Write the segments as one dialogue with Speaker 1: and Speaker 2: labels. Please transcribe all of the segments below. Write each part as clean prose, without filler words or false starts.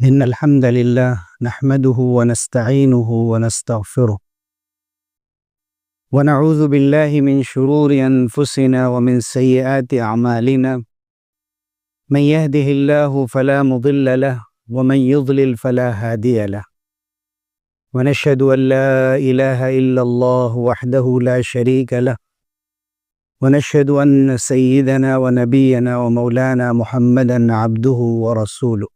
Speaker 1: إن الحمد لله نحمده ونستعينه ونستغفره ونعوذ بالله من شرور أنفسنا ومن سيئات أعمالنا. من يهده الله فلا مضل له ومن يضلل فلا هادي له. ونشهد أن لا إله إلا الله وحده لا شريك له ونشهد أن سيدنا ونبينا ومولانا محمدا عبده ورسوله.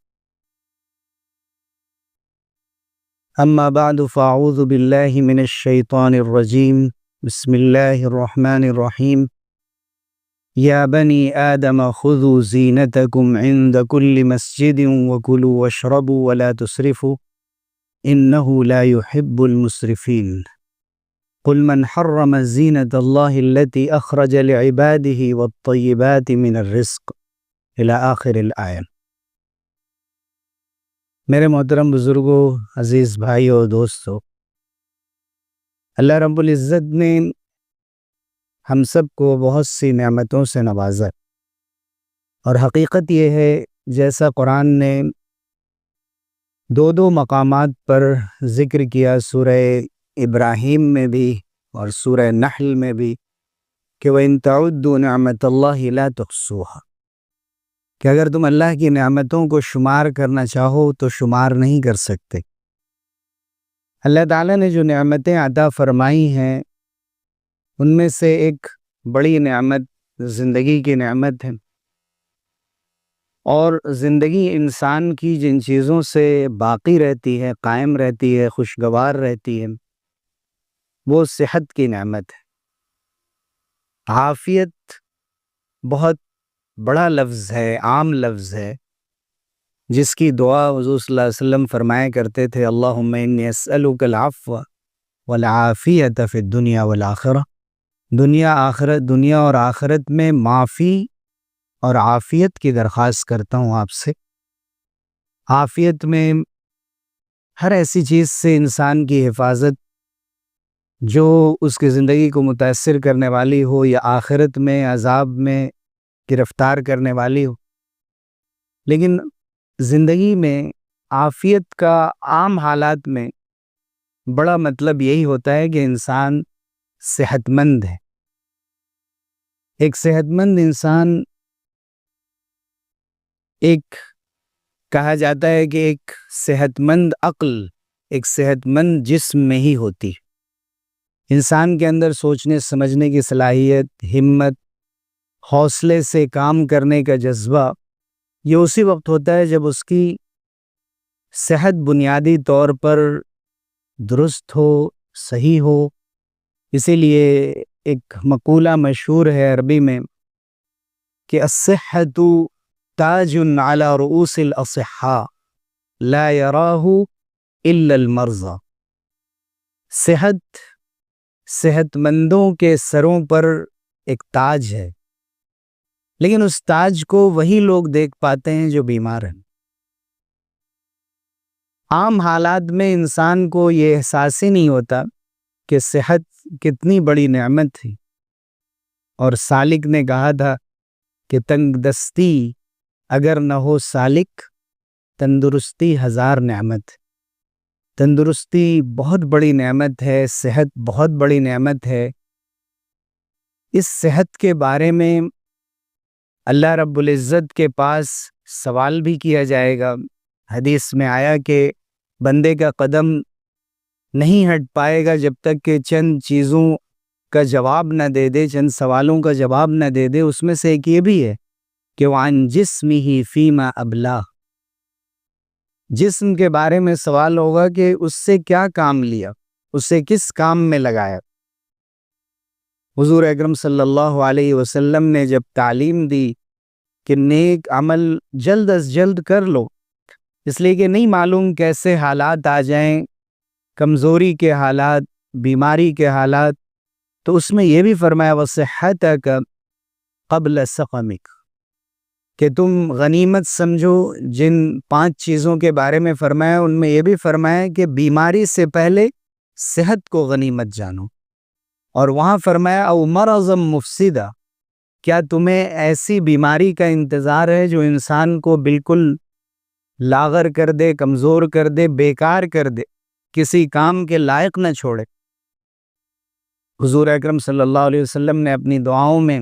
Speaker 1: أما بعد فأعوذ بالله من الشيطان الرجيم. بسم الله الرحمن الرحيم. يا بني آدم خذوا زينتكم عند كل مسجد وكلوا واشربوا ولا تسرفوا إنه لا يحب المسرفين. قل من حرم زينة الله التي أخرج لعباده والطيبات من الرزق إلى آخر الآية. میرے محترم بزرگوں، عزیز بھائیوں اور دوستوں، اللہ رب العزت نے ہم سب کو بہت سی نعمتوں سے نوازا، اور حقیقت یہ ہے جیسا قرآن نے دو مقامات پر ذکر کیا، سورہ ابراہیم میں بھی اور سورہ نحل میں بھی، کہ وَإِن تَعُدُّوا نِعْمَةَ اللَّهِ لَا تُحْصُوهَا، کہ اگر تم اللہ کی نعمتوں کو شمار کرنا چاہو تو شمار نہیں کر سکتے۔ اللہ تعالیٰ نے جو نعمتیں عطا فرمائی ہیں ان میں سے ایک بڑی نعمت زندگی کی نعمت ہے، اور زندگی انسان کی جن چیزوں سے باقی رہتی ہے، قائم رہتی ہے، خوشگوار رہتی ہے، وہ صحت کی نعمت ہے۔ عافیت بہت بڑا لفظ ہے، عام لفظ ہے، جس کی دعا حضور صلی اللہ علیہ وسلم فرمایا کرتے تھے، اللہم انی اسألک العفو والعافیت فی الدنیا والآخرہ، دنیا اور آخرت میں معافی اور عافیت کی درخواست کرتا ہوں آپ سے۔ عافیت میں ہر ایسی چیز سے انسان کی حفاظت جو اس کی زندگی کو متاثر کرنے والی ہو یا آخرت میں عذاب میں گرفتار کرنے والی ہو، لیکن زندگی میں عافیت کا عام حالات میں بڑا مطلب یہی ہوتا ہے کہ انسان صحت مند ہے۔ ایک صحت مند انسان، ایک کہا جاتا ہے کہ ایک صحت مند عقل ایک صحت مند جسم میں ہی ہوتی ہے۔ انسان کے اندر سوچنے سمجھنے کی صلاحیت، ہمت، حوصلے سے کام کرنے کا جذبہ، یہ اسی وقت ہوتا ہے جب اس کی صحت بنیادی طور پر درست ہو، صحیح ہو۔ اسی لیے ایک مقولہ مشہور ہے عربی میں کہ الصحۃ تاج علی رؤوس الاصحاء لا یراہ الا المرضى۔ صحت مندوں کے سروں پر ایک تاج ہے، لیکن اس تاج کو وہی لوگ دیکھ پاتے ہیں جو بیمار ہیں۔ عام حالات میں انسان کو یہ احساس ہی نہیں ہوتا کہ صحت کتنی بڑی نعمت تھی، اور سالک نے کہا تھا کہ تنگ دستی اگر نہ ہو سالک، تندرستی ہزار نعمت۔ تندرستی بہت بڑی نعمت ہے، صحت بہت بڑی نعمت ہے۔ اس صحت کے بارے میں اللہ رب العزت کے پاس سوال بھی کیا جائے گا۔ حدیث میں آیا کہ بندے کا قدم نہیں ہٹ پائے گا جب تک کہ چند چیزوں کا جواب نہ دے دے، چند سوالوں کا جواب نہ دے دے۔ اس میں سے ایک یہ بھی ہے کہ وَعَنْ جِسْمِهِ فِيمَا أَبْلَاهُ، جسم کے بارے میں سوال ہوگا کہ اس سے کیا کام لیا، اسے کس کام میں لگایا۔ حضور اکرم صلی اللہ علیہ وسلم نے جب تعلیم دی کہ نیک عمل جلد از جلد کر لو، اس لیے کہ نہیں معلوم کیسے حالات آ جائیں، کمزوری کے حالات، بیماری کے حالات، تو اس میں یہ بھی فرمایا وَصِحَّتَكَ قَبْلَ سَقَمِكَ، کہ تم غنیمت سمجھو۔ جن 5 چیزوں کے بارے میں فرمایا ان میں یہ بھی فرمایا کہ بیماری سے پہلے صحت کو غنیمت جانو، اور وہاں فرمایا او مرض مفسدہ، کیا تمہیں ایسی بیماری کا انتظار ہے جو انسان کو بالکل لاغر کر دے، کمزور کر دے، بیکار کر دے، کسی کام کے لائق نہ چھوڑے۔ حضور اکرم صلی اللہ علیہ وسلم نے اپنی دعاؤں میں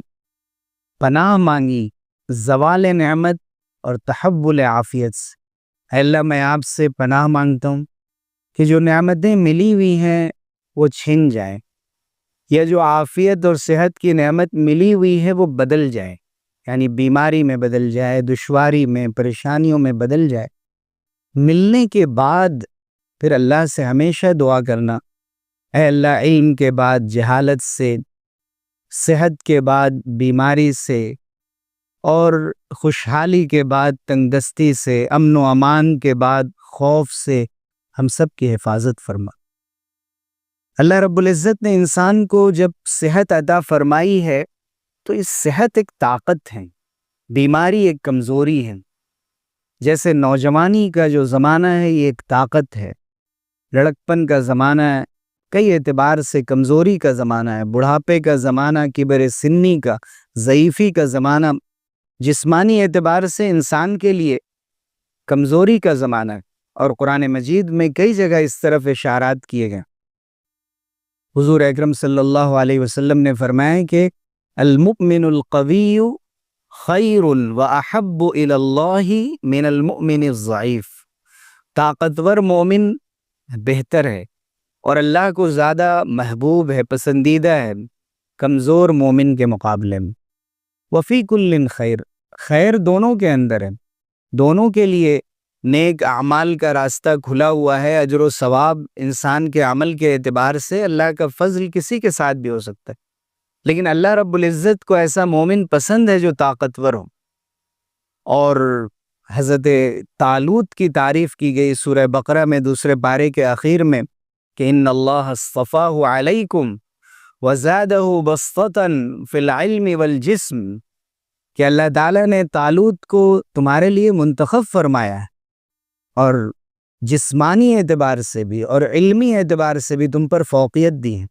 Speaker 1: پناہ مانگی زوال نعمت اور تحول عافیت سے۔ اے اللہ میں آپ سے پناہ مانگتا ہوں کہ جو نعمتیں ملی ہوئی ہیں وہ چھن جائیں، یا جو عافیت اور صحت کی نعمت ملی ہوئی ہے وہ بدل جائے، یعنی بیماری میں بدل جائے، دشواری میں، پریشانیوں میں بدل جائے۔ ملنے کے بعد پھر اللہ سے ہمیشہ دعا کرنا، اے اللہ علم کے بعد جہالت سے، صحت کے بعد بیماری سے، اور خوشحالی کے بعد تنگدستی سے، امن و امان کے بعد خوف سے ہم سب کی حفاظت فرما۔ اللہ رب العزت نے انسان کو جب صحت عطا فرمائی ہے تو اس صحت ایک طاقت ہے، بیماری ایک کمزوری ہے۔ جیسے نوجوانی کا جو زمانہ ہے یہ ایک طاقت ہے، لڑکپن کا زمانہ ہے کئی اعتبار سے کمزوری کا زمانہ ہے، بڑھاپے کا زمانہ کبر سنی کا، ضعیفی کا زمانہ جسمانی اعتبار سے انسان کے لیے کمزوری کا زمانہ ہے، اور قرآن مجید میں کئی جگہ اس طرف اشارات کیے گئے۔ حضور اکرم صلی اللہ علیہ وسلم نے فرمایا کہ المؤمن القوی خیر واحب الی اللہ من المؤمن الضعیف، طاقتور مومن بہتر ہے اور اللہ کو زیادہ محبوب ہے، پسندیدہ ہے کمزور مومن کے مقابلے میں۔ وفی کل خیر، خیر دونوں کے اندر ہے، دونوں کے لیے نیک اعمال کا راستہ کھلا ہوا ہے۔ اجر و ثواب انسان کے عمل کے اعتبار سے اللہ کا فضل کسی کے ساتھ بھی ہو سکتا ہے، لیکن اللہ رب العزت کو ایسا مومن پسند ہے جو طاقتور ہو۔ اور حضرت طالوت کی تعریف کی گئی سورہ بقرہ میں دوسرے پارے کے آخر میں کہ ان اللہ اصطفاہ علیکم وزادہ بسطۃ فی العلم والجسم، کہ اللہ تعالیٰ نے طالوت کو تمہارے لیے منتخب فرمایا ہے اور جسمانی اعتبار سے بھی اور علمی اعتبار سے بھی تم پر فوقیت دی ہے۔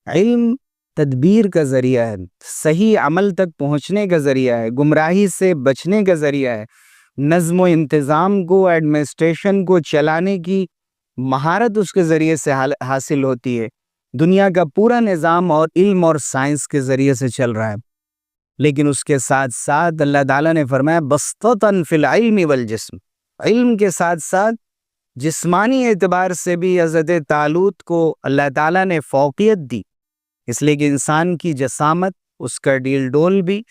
Speaker 1: علم تدبیر کا ذریعہ ہے، صحیح عمل تک پہنچنے کا ذریعہ ہے، گمراہی سے بچنے کا ذریعہ ہے، نظم و انتظام کو، ایڈمنسٹریشن کو چلانے کی مہارت اس کے ذریعے سے حاصل ہوتی ہے۔ دنیا کا پورا نظام اور علم اور سائنس کے ذریعے سے چل رہا ہے، لیکن اس کے ساتھ ساتھ اللہ تعالیٰ نے فرمایا بسطۃ فی العلم والجسم، علم کے ساتھ ساتھ جسمانی اعتبار سے بھی حضرت طالوت کو اللہ تعالیٰ نے فوقیت دی، اس لیے کہ انسان کی جسامت، اس کا ڈیل ڈول بھی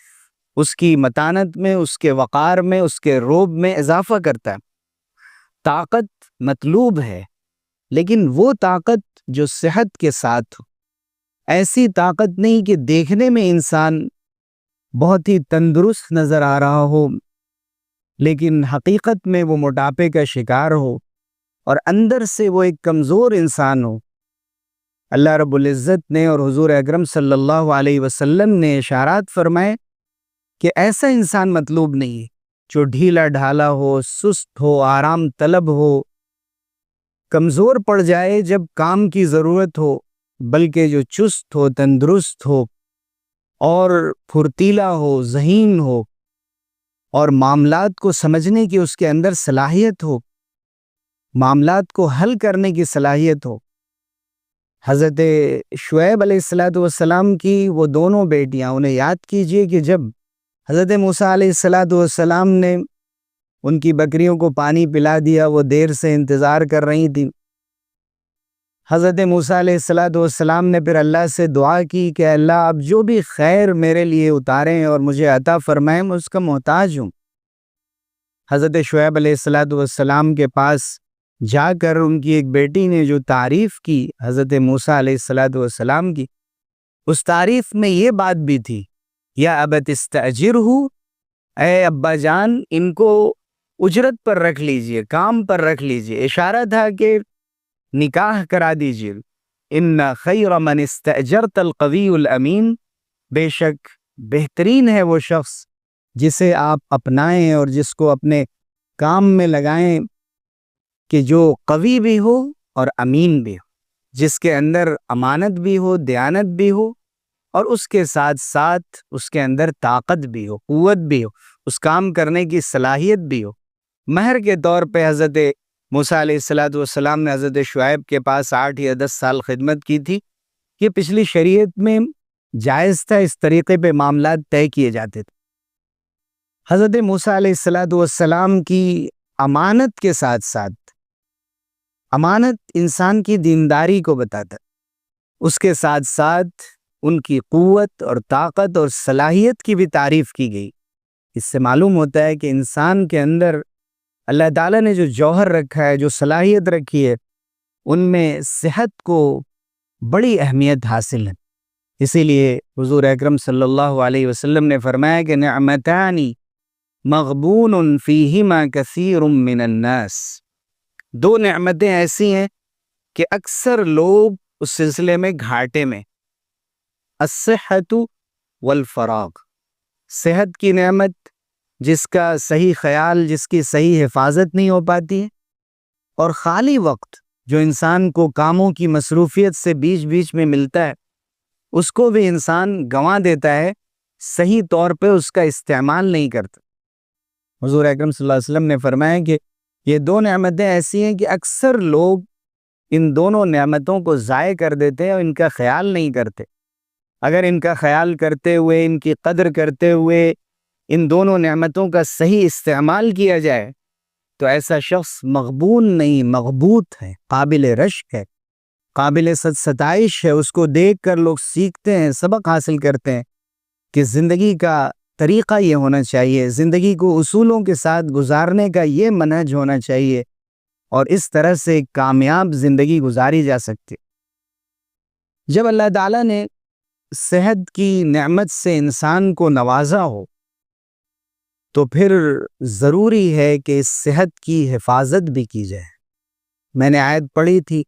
Speaker 1: اس کی متانت میں، اس کے وقار میں، اس کے روب میں اضافہ کرتا ہے۔ طاقت مطلوب ہے، لیکن وہ طاقت جو صحت کے ساتھ ہو، ایسی طاقت نہیں کہ دیکھنے میں انسان بہت ہی تندرست نظر آ رہا ہو لیکن حقیقت میں وہ موٹاپے کا شکار ہو اور اندر سے وہ ایک کمزور انسان ہو۔ اللہ رب العزت نے اور حضور اکرم صلی اللہ علیہ وسلم نے اشارات فرمائے کہ ایسا انسان مطلوب نہیں ہے جو ڈھیلا ڈھالا ہو، سست ہو، آرام طلب ہو، کمزور پڑ جائے جب کام کی ضرورت ہو، بلکہ جو چست ہو، تندرست ہو اور پھرتیلا ہو، ذہین ہو اور معاملات کو سمجھنے کی اس کے اندر صلاحیت ہو، معاملات کو حل کرنے کی صلاحیت ہو۔ حضرت شعیب علیہ السلام کی وہ دونوں بیٹیاں، انہیں یاد کیجئے کہ جب حضرت موسیٰ علیہ السلام نے ان کی بکریوں کو پانی پلا دیا، وہ دیر سے انتظار کر رہی تھیں۔ حضرت موسیٰ علیہ السلام نے پھر اللہ سے دعا کی کہ اللہ آپ جو بھی خیر میرے لیے اتاریں اور مجھے عطا فرمائیں، میں اس کا محتاج ہوں۔ حضرت شعیب علیہ السلام کے پاس جا کر ان کی ایک بیٹی نے جو تعریف کی حضرت موسیٰ علیہ السلام کی، اس تعریف میں یہ بات بھی تھی، یا ابت استاجرہ، اے ابا جان ان کو اجرت پر رکھ لیجئے، کام پر رکھ لیجئے۔ اشارہ تھا کہ نکاح کرا دیجئے۔ ان خیر من استاجرت القوی الامین، بے شک بہترین ہے وہ شخص جسے آپ اپنائیں اور جس کو اپنے کام میں لگائیں کہ جو قوی بھی ہو اور امین بھی ہو، جس کے اندر امانت بھی ہو، دیانت بھی ہو، اور اس کے ساتھ ساتھ اس کے اندر طاقت بھی ہو، قوت بھی ہو، اس کام کرنے کی صلاحیت بھی ہو۔ مہر کے طور پہ حضرت موسیٰ علیہ السلام نے حضرت شعیب کے پاس 8 یا 10 سال خدمت کی تھی. یہ پچھلی شریعت میں جائز تھا، اس طریقے پہ معاملات طے کیے جاتے تھے. حضرت موسیٰ علیہ السلام کی امانت کے ساتھ ساتھ، امانت انسان کی دینداری کو بتاتا ہے، اس کے ساتھ ساتھ ان کی قوت اور طاقت اور صلاحیت کی بھی تعریف کی گئی. اس سے معلوم ہوتا ہے کہ انسان کے اندر اللہ تعالیٰ نے جو جوہر رکھا ہے، جو صلاحیت رکھی ہے، ان میں صحت کو بڑی اہمیت حاصل ہے. اسی لیے حضور اکرم صلی اللہ علیہ وسلم نے فرمایا کہ نعمتانی مغبون فیہما کثیر من الناس. 2 نعمتیں ایسی ہیں کہ اکثر لوگ اس سلسلے میں گھاٹے میں. الصحت والفراغ، صحت کی نعمت جس کا صحیح خیال، جس کی صحیح حفاظت نہیں ہو پاتی ہے، اور خالی وقت جو انسان کو کاموں کی مصروفیت سے بیچ بیچ میں ملتا ہے، اس کو بھی انسان گنوا دیتا ہے، صحیح طور پہ اس کا استعمال نہیں کرتا. حضور اکرم صلی اللہ علیہ وسلم نے فرمایا کہ یہ 2 نعمتیں ایسی ہیں کہ اکثر لوگ ان دونوں نعمتوں کو ضائع کر دیتے ہیں اور ان کا خیال نہیں کرتے. اگر ان کا خیال کرتے ہوئے، ان کی قدر کرتے ہوئے ان دونوں نعمتوں کا صحیح استعمال کیا جائے تو ایسا شخص مغبون نہیں، مغبوط ہے، قابل رشک ہے، قابل ستائش ہے. اس کو دیکھ کر لوگ سیکھتے ہیں، سبق حاصل کرتے ہیں کہ زندگی کا طریقہ یہ ہونا چاہیے، زندگی کو اصولوں کے ساتھ گزارنے کا یہ منہج ہونا چاہیے، اور اس طرح سے کامیاب زندگی گزاری جا سکتی. جب اللہ تعالیٰ نے صحت کی نعمت سے انسان کو نوازا ہو تو پھر ضروری ہے کہ اس صحت کی حفاظت بھی کی جائے. میں نے آیت پڑھی تھی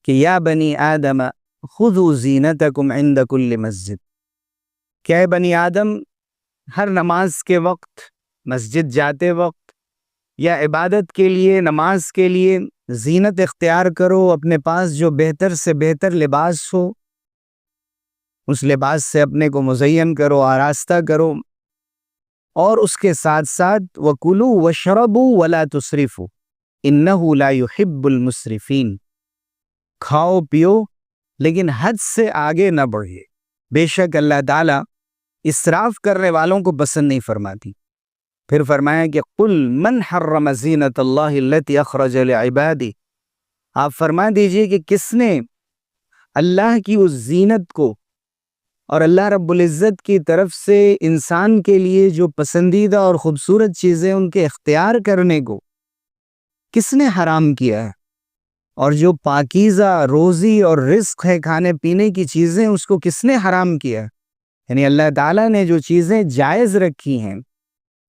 Speaker 1: کہ یا بنی آدم خذوا زینتکم عند کل مسجد، کہ اے بنی آدم ہر نماز کے وقت، مسجد جاتے وقت یا عبادت کے لیے، نماز کے لیے زینت اختیار کرو. اپنے پاس جو بہتر سے بہتر لباس ہو، اس لباس سے اپنے کو مزین کرو، آراستہ کرو، اور اس کے ساتھ ساتھ وَكُلُوا وَاشْرَبُوا وَلَا تُسْرِفُوا إِنَّهُ لَا يُحِبُّ الْمُسْرِفِينَ. کھاؤ پیو لیکن حد سے آگے نہ بڑھیے، بے شک اللہ تعالیٰ اسراف کرنے والوں کو پسند نہیں فرماتی. پھر فرمایا کہ قُلْ مَنْ حَرَّمَ زِينَةَ اللَّهِ الَّتِي أَخْرَجَ لِعِبَادِهِ. آپ فرما دیجئے کہ کس نے اللہ کی اس زینت کو اور اللہ رب العزت کی طرف سے انسان کے لیے جو پسندیدہ اور خوبصورت چیزیں ان کے اختیار کرنے کو کس نے حرام کیا ہے، اور جو پاکیزہ روزی اور رزق ہے، کھانے پینے کی چیزیں، اس کو کس نے حرام کیا ہے. یعنی اللہ تعالیٰ نے جو چیزیں جائز رکھی ہیں،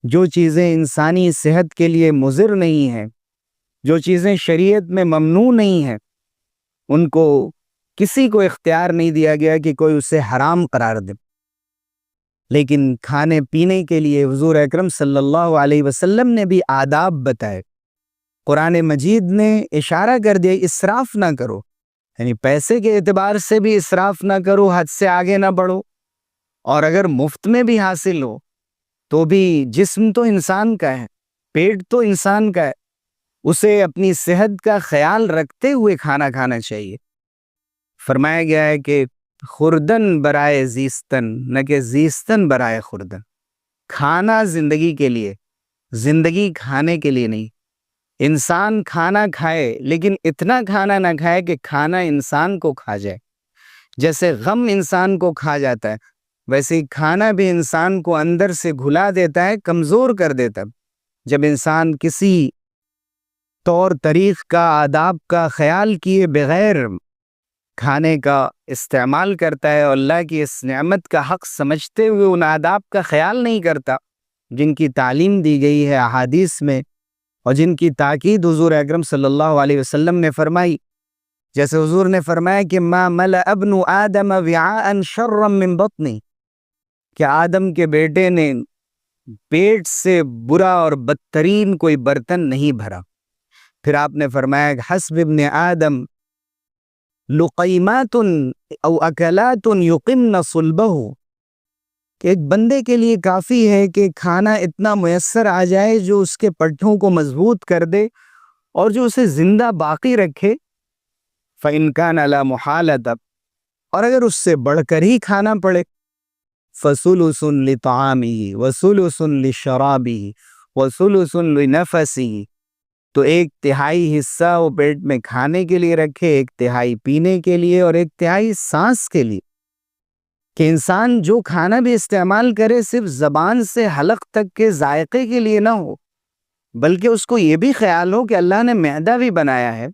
Speaker 1: جو چیزیں انسانی صحت کے لیے مضر نہیں ہیں، جو چیزیں شریعت میں ممنوع نہیں ہیں، ان کو کسی کو اختیار نہیں دیا گیا کہ کوئی اسے حرام قرار دے. لیکن کھانے پینے کے لیے حضور اکرم صلی اللہ علیہ وسلم نے بھی آداب بتائے. قرآن مجید نے اشارہ کر دیا اسراف نہ کرو، یعنی پیسے کے اعتبار سے بھی اسراف نہ کرو، حد سے آگے نہ بڑھو، اور اگر مفت میں بھی حاصل ہو تو بھی جسم تو انسان کا ہے، پیٹ تو انسان کا ہے، اسے اپنی صحت کا خیال رکھتے ہوئے کھانا کھانا چاہیے. فرمایا گیا ہے کہ خوردن برائے زیستن، نہ کہ زیستن برائے خوردن. کھانا زندگی کے لیے، زندگی کھانے کے لیے نہیں. انسان کھانا کھائے لیکن اتنا کھانا نہ کھائے کہ کھانا انسان کو کھا جائے. جیسے غم انسان کو کھا جاتا ہے، ویسے ہی کھانا بھی انسان کو اندر سے گھلا دیتا ہے، کمزور کر دیتا ہے. جب انسان کسی طور طریق کا، آداب کا خیال کیے بغیر کھانے کا استعمال کرتا ہے، اور اللہ کی اس نعمت کا حق سمجھتے ہوئے ان آداب کا خیال نہیں کرتا جن کی تعلیم دی گئی ہے احادیث میں، اور جن کی تاکید حضور اکرم صلی اللہ علیہ وسلم نے فرمائی. جیسے حضور نے فرمایا کہ ما ملأ ابن آدم وعاء شرا من بطنی، کہ آدم کے بیٹے نے پیٹ سے برا اور بدترین کوئی برتن نہیں بھرا. پھر آپ نے فرمایا کہ حسب ابن آدم لقیمات او اکلات یقمن صلبہ، کہ ایک بندے کے لیے کافی ہے کہ کھانا اتنا میسر آ جائے جو اس کے پٹھوں کو مضبوط کر دے اور جو اسے زندہ باقی رکھے. فَإِنْ كَانَ لَا مُحَالَةَ، اور اگر اس سے بڑھ کر ہی کھانا پڑے، فَثُلُثٌ لِطَعَامِهِ وَثُلُثٌ لِشَرَابِهِ وَثُلُثٌ لِنَفَسِهِ، تو 1/3 حصہ وہ پیٹ میں کھانے کے لیے رکھے، 1/3 پینے کے لیے اور 1/3 سانس کے لیے. کہ انسان جو کھانا بھی استعمال کرے صرف زبان سے حلق تک کے ذائقے کے لیے نہ ہو، بلکہ اس کو یہ بھی خیال ہو کہ اللہ نے معدہ بھی بنایا ہے،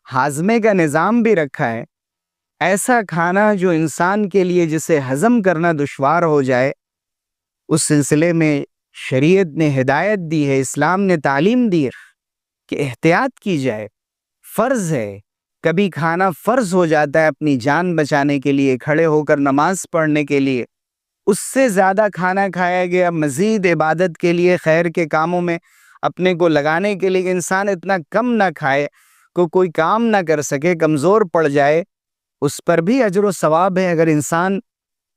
Speaker 1: ہاضمے کا نظام بھی رکھا ہے. ایسا کھانا جو انسان کے لیے جسے ہضم کرنا دشوار ہو جائے، اس سلسلے میں شریعت نے ہدایت دی ہے، اسلام نے تعلیم دی ہے کہ احتیاط کی جائے. فرض ہے، کبھی کھانا فرض ہو جاتا ہے اپنی جان بچانے کے لیے، کھڑے ہو کر نماز پڑھنے کے لیے، اس سے زیادہ کھانا کھایا گیا مزید عبادت کے لیے، خیر کے کاموں میں اپنے کو لگانے کے لیے. انسان اتنا کم نہ کھائے کہ کوئی کام نہ کر سکے، کمزور پڑ جائے، اس پر بھی اجر و ثواب ہے. اگر انسان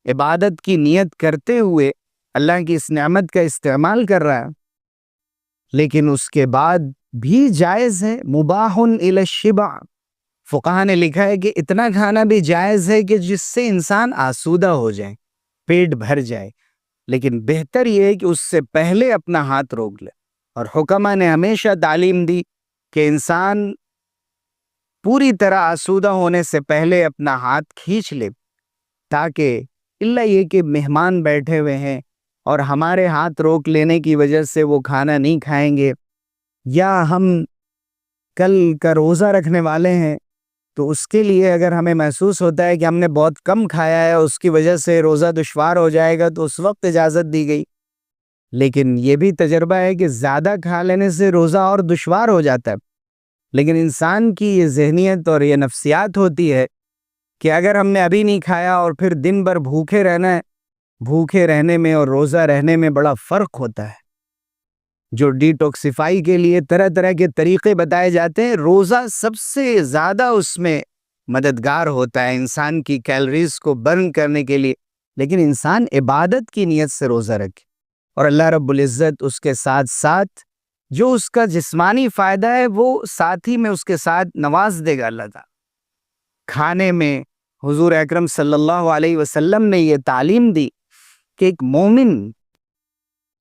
Speaker 1: عبادت کی نیت کرتے ہوئے اللہ کی اس نعمت کا استعمال کر رہا ہے، لیکن اس کے بعد بھی جائز ہے. مباح الی الشبع، فقہا نے لکھا ہے کہ اتنا کھانا بھی جائز ہے کہ جس سے انسان آسودہ ہو جائے، پیٹ بھر جائے، لیکن بہتر یہ ہے کہ اس سے پہلے اپنا ہاتھ روک لے. اور حکماء نے ہمیشہ تعلیم دی کہ انسان پوری طرح آسودہ ہونے سے پہلے اپنا ہاتھ کھینچ لے، تاکہ اللہ یہ کہ مہمان بیٹھے ہوئے ہیں اور ہمارے ہاتھ روک لینے کی وجہ سے وہ کھانا نہیں کھائیں گے، یا ہم کل کا روزہ رکھنے والے ہیں تو اس کے لیے اگر ہمیں محسوس ہوتا ہے کہ ہم نے بہت کم کھایا ہے، اس کی وجہ سے روزہ دشوار ہو جائے گا، تو اس وقت اجازت دی گئی. لیکن یہ بھی تجربہ ہے کہ زیادہ کھا لینے سے روزہ اور دشوار ہو جاتا ہے. لیکن انسان کی یہ ذہنیت اور یہ نفسیات ہوتی ہے کہ اگر ہم نے ابھی نہیں کھایا اور پھر دن بھر بھوکے رہنا ہے، بھوکے رہنے میں اور روزہ رہنے میں بڑا فرق ہوتا ہے. جو ڈیٹاکسیفائی کے لیے طرح طرح کے طریقے بتائے جاتے ہیں، روزہ سب سے زیادہ اس میں مددگار ہوتا ہے انسان کی کیلریز کو برن کرنے کے لیے. لیکن انسان عبادت کی نیت سے روزہ رکھے، اور اللہ رب العزت اس کے ساتھ ساتھ جو اس کا جسمانی فائدہ ہے وہ ساتھ ہی میں اس کے ساتھ نواز دے گا اللہ تعالیٰ. کھانے میں حضور اکرم صلی اللہ علیہ وسلم نے یہ تعلیم دی کہ ایک مومن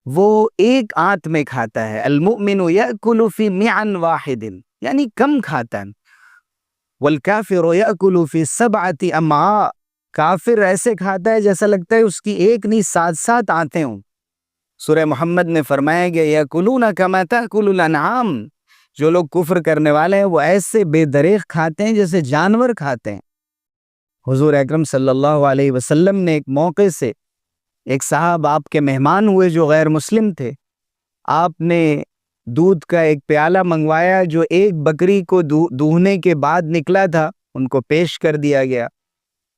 Speaker 1: وہ ایک آنت میں کھاتا ہے. المؤمن یأکل فی معن واحد، یعنی کم کھاتا ہے. والکافر یأکل فی 7 امعاء، کافر ایسے کھاتا ہے جیسا لگتا ہے اس کی ایک نہیں 7 آنتیں ہوں. سورہ محمد نے فرمایا کہ یأکلون کما تأکل الانعام، جو لوگ کفر کرنے والے ہیں وہ ایسے بے دریغ کھاتے ہیں جیسے جانور کھاتے ہیں. حضور اکرم صلی اللہ علیہ وسلم نے ایک موقع سے ایک صاحب آپ کے مہمان ہوئے جو غیر مسلم تھے، آپ نے دودھ کا ایک پیالہ منگوایا جو ایک بکری کو دوہنے کے بعد نکلا تھا، ان کو پیش کر دیا گیا.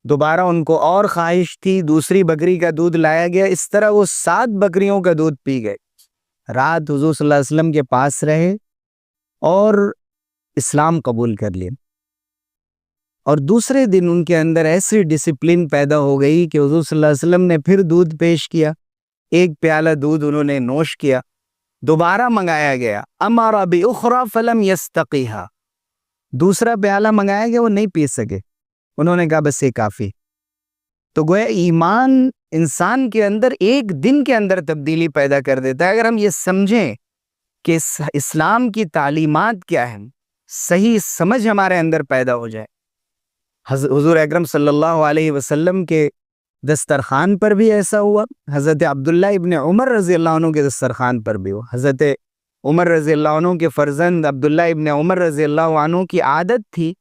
Speaker 1: دوبارہ ان کو اور خواہش تھی، دوسری بکری کا دودھ لایا گیا. اس طرح وہ 7 بکریوں کا دودھ پی گئے. رات حضور صلی اللہ علیہ وسلم کے پاس رہے اور اسلام قبول کر لیے. اور دوسرے دن ان کے اندر ایسی ڈسپلن پیدا ہو گئی کہ حضور صلی اللہ علیہ وسلم نے پھر دودھ پیش کیا، ایک پیالہ دودھ انہوں نے نوش کیا. دوبارہ منگایا گیا، امر باخری فلم یستقیھا، دوسرا پیالہ منگایا گیا، وہ نہیں پی سکے، انہوں نے کہا بس یہ کافی. تو گویا ایمان انسان کے اندر ایک دن کے اندر تبدیلی پیدا کر دیتا ہے. اگر ہم یہ سمجھیں کہ اسلام کی تعلیمات کیا ہیں، صحیح سمجھ ہمارے اندر پیدا ہو جائے. حضور اکرم صلی اللہ علیہ وسلم کے دسترخوان پر بھی ایسا ہوا، حضرت عبداللہ ابن عمر رضی اللہ عنہ کے دسترخوان پر بھی ہوا. حضرت عمر رضی اللہ عنہ کے فرزند عبداللہ ابن عمر رضی اللہ عنہ کی عادت تھی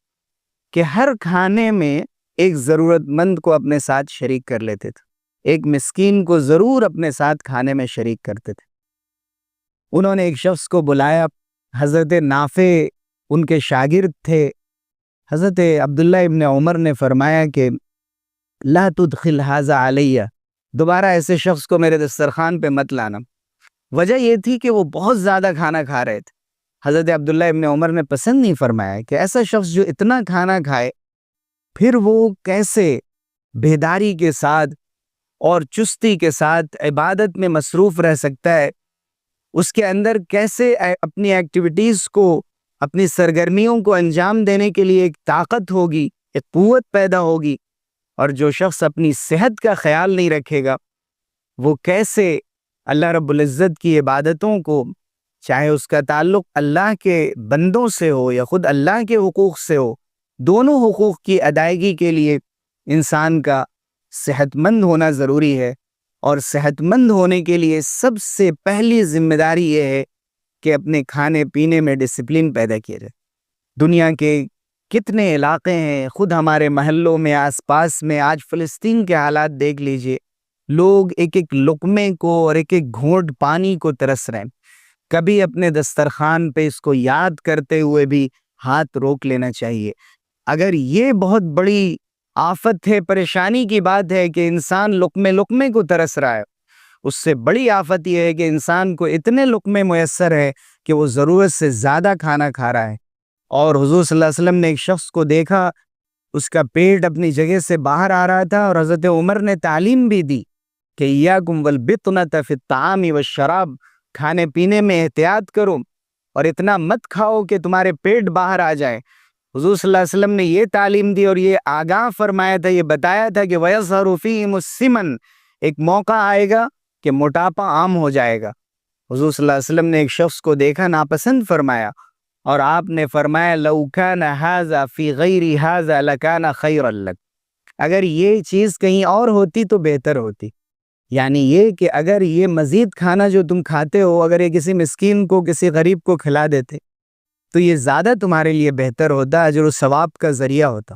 Speaker 1: کہ ہر کھانے میں ایک ضرورت مند کو اپنے ساتھ شریک کر لیتے تھے، ایک مسکین کو ضرور اپنے ساتھ کھانے میں شریک کرتے تھے. انہوں نے ایک شخص کو بلایا، حضرت نافع ان کے شاگرد تھے. حضرت عبداللہ ابن عمر نے فرمایا کہ لا تدخل ھذا علی، دوبارہ ایسے شخص کو میرے دسترخوان پہ مت لانا. وجہ یہ تھی کہ وہ بہت زیادہ کھانا کھا رہے تھے. حضرت عبداللہ ابن عمر نے پسند نہیں فرمایا کہ ایسا شخص جو اتنا کھانا کھائے پھر وہ کیسے بیداری کے ساتھ اور چستی کے ساتھ عبادت میں مصروف رہ سکتا ہے، اس کے اندر کیسے اپنی ایکٹیویٹیز کو، اپنی سرگرمیوں کو انجام دینے کے لیے ایک طاقت ہوگی، ایک قوت پیدا ہوگی۔ اور جو شخص اپنی صحت کا خیال نہیں رکھے گا، وہ کیسے اللہ رب العزت کی عبادتوں کو، چاہے اس کا تعلق اللہ کے بندوں سے ہو یا خود اللہ کے حقوق سے ہو، دونوں حقوق کی ادائیگی کے لیے انسان کا صحت مند ہونا ضروری ہے۔ اور صحت مند ہونے کے لیے سب سے پہلی ذمہ داری یہ ہے کہ اپنے کھانے پینے میں ڈسپلن پیدا کیا جائے۔ دنیا کے کتنے علاقے ہیں، خود ہمارے محلوں میں، آس پاس میں، آج فلسطین کے حالات دیکھ لیجئے، لوگ ایک ایک لقمے کو اور ایک ایک گھونٹ پانی کو ترس رہے ہیں۔ کبھی اپنے دسترخوان پہ اس کو یاد کرتے ہوئے بھی ہاتھ روک لینا چاہیے۔ اگر یہ بہت بڑی آفت ہے، پریشانی کی بات ہے کہ انسان لقمے لقمے کو ترس رہا ہے، اس سے بڑی آفت یہ ہے کہ انسان کو اتنے لقمے میسر ہے کہ وہ ضرورت سے زیادہ کھانا کھا رہا ہے۔ اور حضور صلی اللہ علیہ وسلم نے ایک شخص کو دیکھا، اس کا پیٹ اپنی جگہ سے باہر آ رہا تھا، اور حضرت عمر نے تعلیم بھی دی کہ ایاکم والبطنۃ فی الطعام والشراب، کھانے پینے میں احتیاط کرو اور اتنا مت کھاؤ کہ تمہارے پیٹ باہر آ جائے۔ حضور صلی اللہ علیہ وسلم نے یہ تعلیم دی اور یہ آگاہ فرمایا تھا، یہ بتایا تھا کہ وَيَظْهَرُ فِيهِمُ السِّمَنُ، ایک موقع آئے گا کہ موٹاپا عام ہو جائے گا۔ حضور صلی اللہ علیہ وسلم نے ایک شخص کو دیکھا، ناپسند فرمایا، اور آپ نے فرمایا لَوْ كَانَ هَذَا فِي غَيْرِ هَذَا لَكَانَ خَيْرًا لَكَ، اگر یہ چیز کہیں اور ہوتی تو بہتر ہوتی۔ یعنی یہ کہ اگر یہ مزید کھانا جو تم کھاتے ہو، اگر یہ کسی مسکین کو، کسی غریب کو کھلا دیتے تو یہ زیادہ تمہارے لیے بہتر ہوتا، اجر و ثواب کا ذریعہ ہوتا۔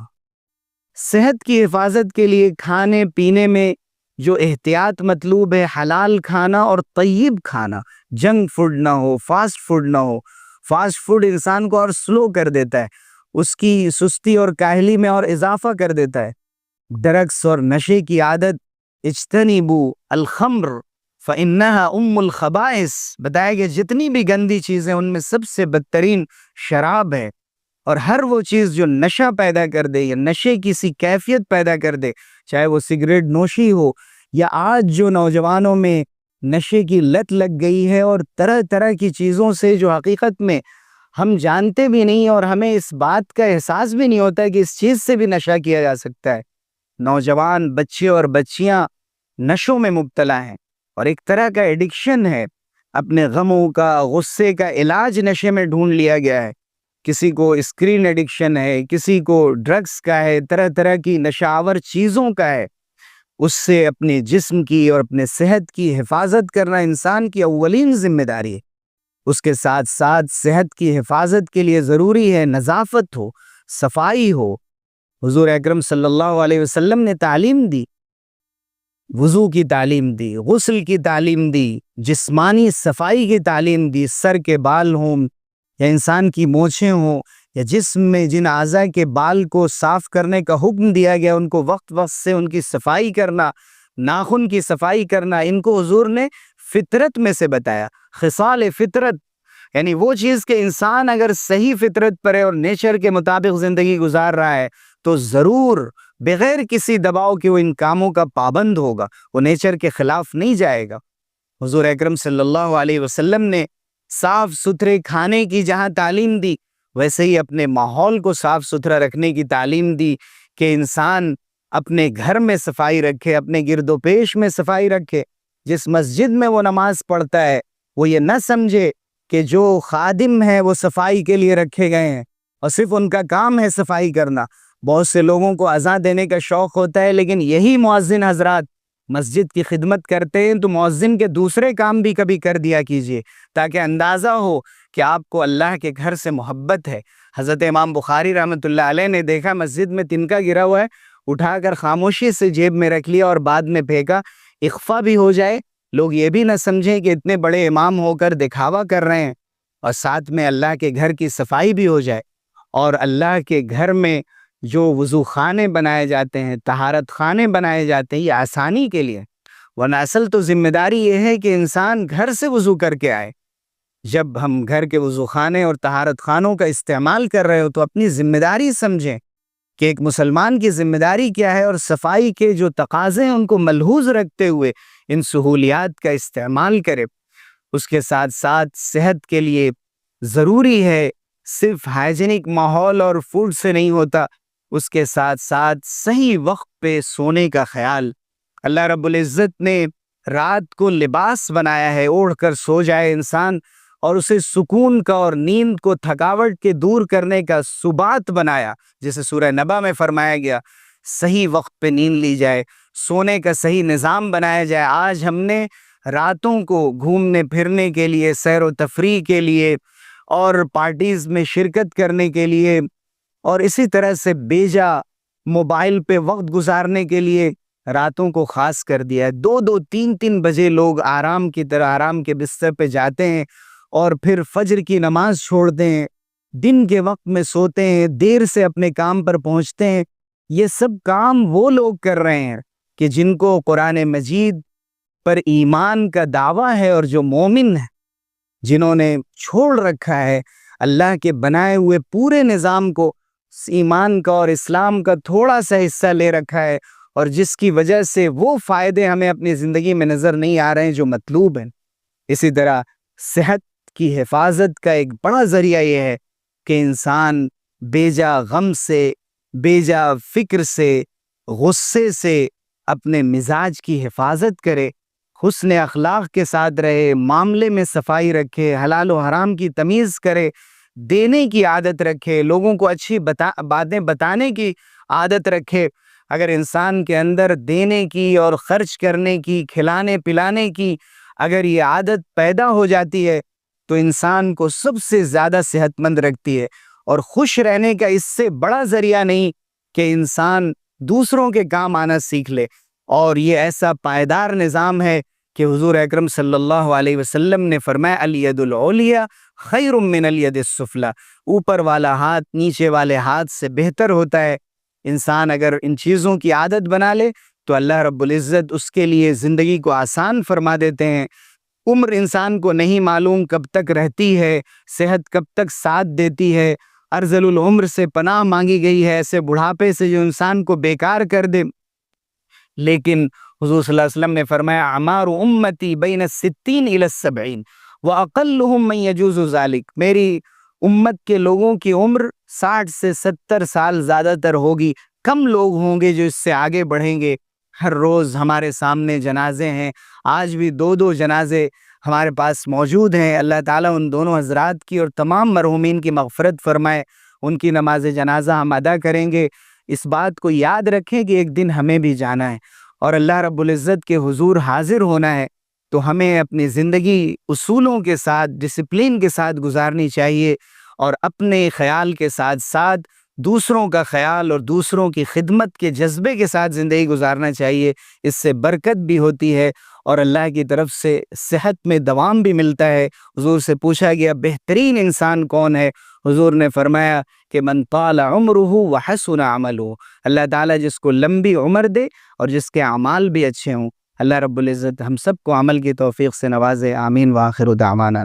Speaker 1: صحت کی حفاظت کے لیے کھانے پینے میں جو احتیاط مطلوب ہے، حلال کھانا اور طیب کھانا، جنک فوڈ نہ ہو، فاسٹ فوڈ نہ ہو۔ فاسٹ فوڈ انسان کو اور سلو کر دیتا ہے، اس کی سستی اور کاہلی میں اور اضافہ کر دیتا ہے۔ ڈرگس اور نشے کی عادت، اجتنبوا الخمر فإنها ام الخبائث، بتایا کہ جتنی بھی گندی چیزیں ان میں سب سے بدترین شراب ہے۔ اور ہر وہ چیز جو نشہ پیدا کر دے یا نشے کی سی کیفیت پیدا کر دے، چاہے وہ سگریٹ نوشی ہو، یا آج جو نوجوانوں میں نشے کی لت لگ گئی ہے، اور طرح طرح کی چیزوں سے جو حقیقت میں ہم جانتے بھی نہیں اور ہمیں اس بات کا احساس بھی نہیں ہوتا کہ اس چیز سے بھی نشہ کیا جا سکتا ہے۔ نوجوان بچے اور بچیاں نشوں میں مبتلا ہیں، اور ایک طرح کا ایڈکشن ہے، اپنے غموں کا، غصے کا علاج نشے میں ڈھونڈ لیا گیا ہے۔ کسی کو اسکرین ایڈکشن ہے، کسی کو ڈرگس کا ہے، طرح طرح کی نشہ آور چیزوں کا ہے۔ اس سے اپنے جسم کی اور اپنے صحت کی حفاظت کرنا انسان کی اولین ذمہ داری ہے۔ اس کے ساتھ ساتھ صحت کی حفاظت کے لیے ضروری ہے نظافت ہو، صفائی ہو۔ حضور اکرم صلی اللہ علیہ وسلم نے تعلیم دی، وضو کی تعلیم دی، غسل کی تعلیم دی، جسمانی صفائی کی تعلیم دی۔ سر کے بال ہوں یا انسان کی مونچھیں ہوں، یا جسم میں جن اعضاء کے بال کو صاف کرنے کا حکم دیا گیا، ان کو وقت وقت سے ان کی صفائی کرنا، ناخن کی صفائی کرنا، ان کو حضور نے فطرت میں سے بتایا۔ خصال فطرت، یعنی وہ چیز کہ انسان اگر صحیح فطرت پر ہے اور نیچر کے مطابق زندگی گزار رہا ہے تو ضرور بغیر کسی دباؤ کے وہ ان کاموں کا پابند ہوگا، وہ نیچر کے خلاف نہیں جائے گا۔ حضور اکرم صلی اللہ علیہ وسلم نے صاف ستھرے کھانے کی جہاں تعلیم دی، ویسے ہی اپنے ماحول کو صاف ستھرا رکھنے کی تعلیم دی کہ انسان اپنے گھر میں صفائی رکھے، اپنے گرد و پیش میں صفائی رکھے۔ جس مسجد میں وہ نماز پڑھتا ہے وہ یہ نہ سمجھے کہ جو خادم ہیں وہ صفائی کے لیے رکھے گئے ہیں اور صرف ان کا کام ہے صفائی کرنا۔ بہت سے لوگوں کو اذان دینے کا شوق ہوتا ہے، لیکن یہی مؤذن حضرات مسجد کی خدمت کرتے ہیں، تو مؤذن کے دوسرے کام بھی کبھی کر دیا کیجئے تاکہ اندازہ ہو کہ آپ کو اللہ کے گھر سے محبت ہے۔ حضرت امام بخاری رحمۃ اللہ علیہ نے دیکھا مسجد میں تنکا گرا ہوا ہے، اٹھا کر خاموشی سے جیب میں رکھ لیا اور بعد میں پھینکا، اخفا بھی ہو جائے، لوگ یہ بھی نہ سمجھیں کہ اتنے بڑے امام ہو کر دکھاوا کر رہے ہیں، اور ساتھ میں اللہ کے گھر کی صفائی بھی ہو جائے۔ اور اللہ کے گھر میں جو وضو خانے بنائے جاتے ہیں، طہارت خانے بنائے جاتے ہیں، یہ آسانی کے لیے، ورنہ اصل تو ذمہ داری یہ ہے کہ انسان گھر سے وضو کر کے آئے۔ جب ہم گھر کے وضو خانے اور طہارت خانوں کا استعمال کر رہے ہو تو اپنی ذمہ داری سمجھیں کہ ایک مسلمان کی ذمہ داری کیا ہے، اور صفائی کے جو تقاضے ہیں ان کو ملحوظ رکھتے ہوئے ان سہولیات کا استعمال کرے۔ اس کے ساتھ ساتھ صحت کے لیے ضروری ہے، صرف ہائیجینک ماحول اور فوڈ سے نہیں ہوتا، اس کے ساتھ ساتھ صحیح وقت پہ سونے کا خیال۔ اللہ رب العزت نے رات کو لباس بنایا ہے، اوڑھ کر سو جائے انسان، اور اسے سکون کا اور نیند کو تھکاوٹ کے دور کرنے کا سبات بنایا، جیسے سورہ نبا میں فرمایا گیا صحیح وقت پہ نیند لی جائے، سونے کا صحیح نظام بنایا جائے۔ آج ہم نے راتوں کو گھومنے پھرنے کے لیے، سیر و تفریح کے لیے اور پارٹیز میں شرکت کرنے کے لیے اور اسی طرح سے بیجا موبائل پہ وقت گزارنے کے لیے راتوں کو خاص کر دیا ہے۔ 2 3 بجے لوگ آرام کی طرح آرام کے بستر پہ جاتے ہیں اور پھر فجر کی نماز چھوڑتے ہیں، دن کے وقت میں سوتے ہیں، دیر سے اپنے کام پر پہنچتے ہیں۔ یہ سب کام وہ لوگ کر رہے ہیں کہ جن کو قرآن مجید پر ایمان کا دعویٰ ہے، اور جو مومن ہیں، جنہوں نے چھوڑ رکھا ہے اللہ کے بنائے ہوئے پورے نظام کو، ایمان کا اور اسلام کا تھوڑا سا حصہ لے رکھا ہے، اور جس کی وجہ سے وہ فائدے ہمیں اپنی زندگی میں نظر نہیں آ رہے ہیں جو مطلوب ہیں۔ اسی طرح صحت کی حفاظت کا ایک بڑا ذریعہ یہ ہے کہ انسان بیجا غم سے، بیجا فکر سے، غصے سے اپنے مزاج کی حفاظت کرے، حسن اخلاق کے ساتھ رہے، معاملے میں صفائی رکھے، حلال و حرام کی تمیز کرے، دینے کی عادت رکھے، لوگوں کو اچھی باتیں بتانے کی عادت رکھے۔ اگر انسان کے اندر دینے کی اور خرچ کرنے کی، کھلانے پلانے کی اگر یہ عادت پیدا ہو جاتی ہے تو انسان کو سب سے زیادہ صحت مند رکھتی ہے، اور خوش رہنے کا اس سے بڑا ذریعہ نہیں کہ انسان دوسروں کے کام آنا سیکھ لے۔ اور یہ ایسا پائیدار نظام ہے کہ حضور اکرم صلی اللہ علیہ وسلم نے فرمایا الید العلیٰ خیر من الید السفلی، اوپر والا ہاتھ نیچے والے ہاتھ سے بہتر ہوتا ہے۔ انسان اگر ان چیزوں کی عادت بنا لے تو اللہ رب العزت اس کے لیے زندگی کو آسان فرما دیتے ہیں۔ عمر انسان کو نہیں معلوم کب تک رہتی ہے، صحت کب تک ساتھ دیتی ہے۔ ارذل العمر سے پناہ مانگی گئی ہے، ایسے بڑھاپے سے جو انسان کو بیکار کر دے۔ لیکن حضور صلی اللہ علیہ وسلم نے فرمایا اعمار امتی بین الستین الی السبعین واقلہم من یجوز ذلک، میری امت کے لوگوں کی عمر 60 سے 70 سال زیادہ تر ہوگی، کم لوگ ہوں گے جو اس سے آگے بڑھیں گے۔ ہر روز ہمارے سامنے جنازے ہیں، آج بھی 2 جنازے ہمارے پاس موجود ہیں۔ اللہ تعالیٰ ان دونوں حضرات کی اور تمام مرحومین کی مغفرت فرمائے، ان کی نماز جنازہ ہم ادا کریں گے۔ اس بات کو یاد رکھیں کہ ایک دن ہمیں بھی جانا ہے اور اللہ رب العزت کے حضور حاضر ہونا ہے، تو ہمیں اپنی زندگی اصولوں کے ساتھ، ڈسپلین کے ساتھ گزارنی چاہیے، اور اپنے خیال کے ساتھ ساتھ دوسروں کا خیال اور دوسروں کی خدمت کے جذبے کے ساتھ زندگی گزارنا چاہیے۔ اس سے برکت بھی ہوتی ہے اور اللہ کی طرف سے صحت میں دوام بھی ملتا ہے۔ حضور سے پوچھا گیا بہترین انسان کون ہے؟ حضور نے فرمایا کہ من طال عمرہ وحسن عملہ، اللہ تعالیٰ جس کو لمبی عمر دے اور جس کے اعمال بھی اچھے ہوں۔ اللہ رب العزت ہم سب کو عمل کی توفیق سے نوازے، آمین۔ وآخر دعوانا